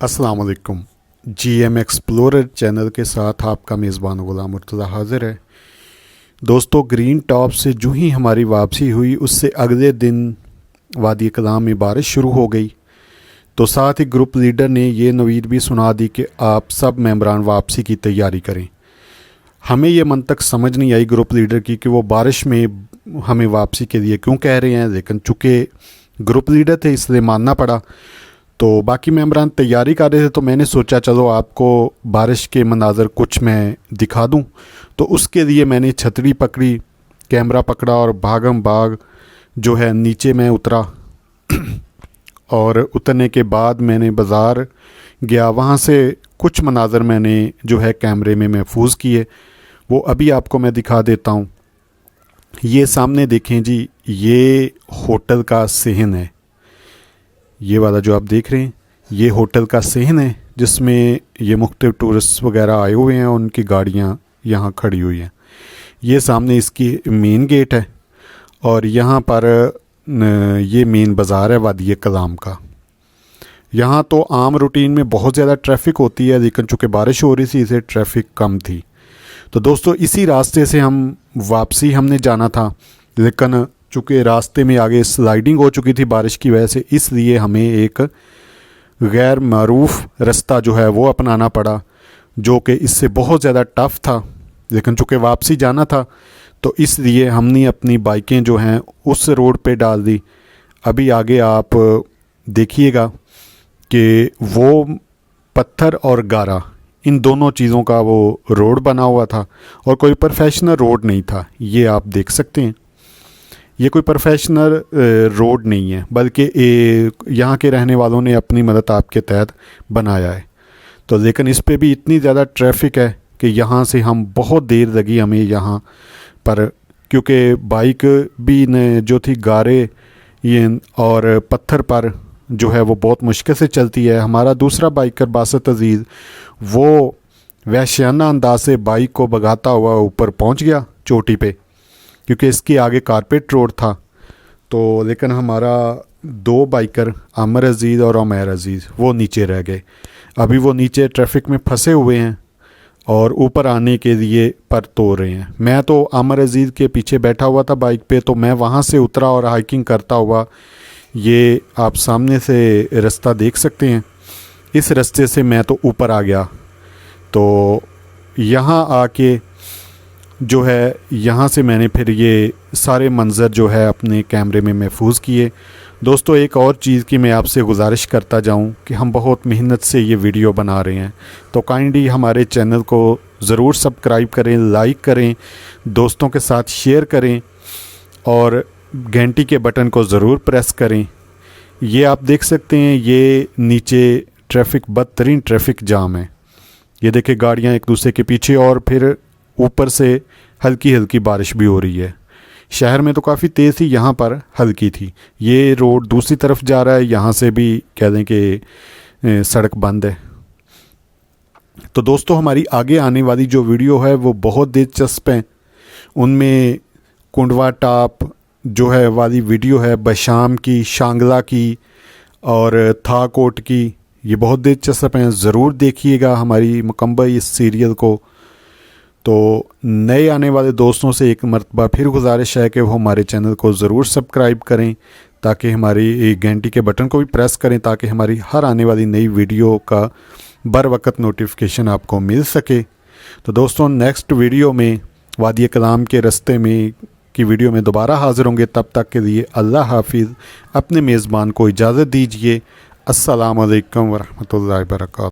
अस्सलाम वालेकुम। GM explorer channel के साथ आपका मेज़बान ग़ुलाम मुर्तज़ा हाज़िर है। दोस्तों, ग्रीन टॉप से जो ही हमारी वापसी हुई उससे अगले दिन वादी कलाम में बारिश शुरू हो गई। तो साथ ही ग्रुप लीडर ने ये नवीद भी सुना दी कि आप सब मेंबरान वापसी की तैयारी करें। हमें ये मंतक समझ नहीं आई ग्रुप लीडर की कि वो बारिश में हमें वापसी के लिए क्यों कह रहे हैं, लेकिन चूँकि ग्रुप लीडर थे इसलिए मानना पड़ा। तो बाकी मेंबरान तैयारी कर रहे थे, तो मैंने सोचा चलो आपको बारिश के मनाज़र कुछ मैं दिखा दूं। तो उसके लिए मैंने छतरी पकड़ी, कैमरा पकड़ा और भागम भाग जो है नीचे मैं उतरा। और उतरने के बाद मैंने बाज़ार गया, वहाँ से कुछ मनाज़र मैंने जो है कैमरे में महफूज किए। वो अभी आपको मैं दिखा देता हूँ। ये सामने देखें जी, ये होटल का सेहन है। ये वाला जो आप देख रहे हैं ये होटल का सेहन है, जिसमें ये मुख्तलिफ टूरिस्ट वगैरह आए हुए हैं, उनकी गाड़ियाँ यहाँ खड़ी हुई हैं। ये सामने इसकी मेन गेट है और यहाँ पर ये मेन बाज़ार है वादी कलाम का। यहाँ तो आम रूटीन में बहुत ज़्यादा ट्रैफिक होती है, लेकिन चूँकि बारिश हो रही थी इसे ट्रैफिक कम थी। तो दोस्तों, इसी रास्ते से हम वापसी हमने जाना था, लेकिन चूँकि रास्ते में आगे स्लाइडिंग हो चुकी थी बारिश की वजह से, इसलिए हमें एक गैर मारूफ रास्ता जो है वो अपनाना पड़ा, जो कि इससे बहुत ज़्यादा टफ़ था। लेकिन चूँकि वापसी जाना था तो इसलिए हमने अपनी बाइकें जो हैं उस रोड पे डाल दी। अभी आगे आप देखिएगा कि वो पत्थर और गारा, इन दोनों चीज़ों का वो रोड बना हुआ था और कोई प्रोफेशनल रोड नहीं था। ये आप देख सकते हैं, ये कोई प्रोफेशनल रोड नहीं है, बल्कि यहाँ के रहने वालों ने अपनी मदद आपके तहत बनाया है। तो लेकिन इस पे भी इतनी ज़्यादा ट्रैफिक है कि यहाँ से हम बहुत देर लगी हमें यहाँ पर, क्योंकि बाइक भी ने जो थी गारे ये और पत्थर पर जो है वो बहुत मुश्किल से चलती है। हमारा दूसरा बाइकर बासत अज़ीज़ वो वहशियाना अंदाज से बाइक को भगाता हुआ ऊपर पहुँच गया चोटी पे, क्योंकि इसके आगे कारपेट रोड था। तो लेकिन हमारा दो बाइकर आमिर अज़ीज़ और उमैर अज़ीज़ वो नीचे रह गए। अभी वो नीचे ट्रैफिक में फंसे हुए हैं और ऊपर आने के लिए पर तोड़ रहे हैं। मैं तो आमिर अज़ीज़ के पीछे बैठा हुआ था बाइक पे, तो मैं वहाँ से उतरा और हाइकिंग करता हुआ, ये आप सामने से रास्ता देख सकते हैं, इस रास्ते से मैं तो ऊपर आ गया। तो यहाँ आके जो है यहाँ से मैंने फिर ये सारे मंज़र जो है अपने कैमरे में महफूज किए। दोस्तों, एक और चीज़ की मैं आपसे गुजारिश करता जाऊँ कि हम बहुत मेहनत से ये वीडियो बना रहे हैं, तो काइंडली हमारे चैनल को ज़रूर सब्सक्राइब करें, लाइक करें, दोस्तों के साथ शेयर करें और घंटी के बटन को ज़रूर प्रेस करें। ये आप देख सकते हैं, ये नीचे ट्रैफिक बदतरीन ट्रैफिक जाम है। ये देखिए गाड़ियाँ एक दूसरे के पीछे, और फिर ऊपर से हल्की हल्की बारिश भी हो रही है। शहर में तो काफ़ी तेज़ थी, यहाँ पर हल्की थी। ये रोड दूसरी तरफ जा रहा है, यहाँ से भी कह दें कि सड़क बंद है। तो दोस्तों, हमारी आगे आने वाली जो वीडियो है वो बहुत दिलचस्प है। उनमें कुंडवा टॉप जो है वाली वीडियो है, बशाम की, शांगला की और थाकोट की, ये बहुत दिलचस्प हैं। ज़रूर देखिएगा हमारी मुकम्मल इस सीरियल को। तो नए आने वाले दोस्तों से एक मरतबा फिर गुजारिश है कि वो हमारे चैनल को ज़रूर सब्सक्राइब करें, ताकि हमारी घंटी के बटन को भी प्रेस करें, ताकि हमारी हर आने वाली नई वीडियो का बर वक्त नोटिफिकेशन आपको मिल सके। तो दोस्तों, नेक्स्ट वीडियो में वादी कलाम के रास्ते में की वीडियो में दोबारा हाज़िर होंगे। तब तक के लिए अल्लाह हाफिज़। अपने मेज़बान को इजाज़त दीजिए। अस्सलाम वालेकुम वरहमतुल्लाहि वबरकातुहू।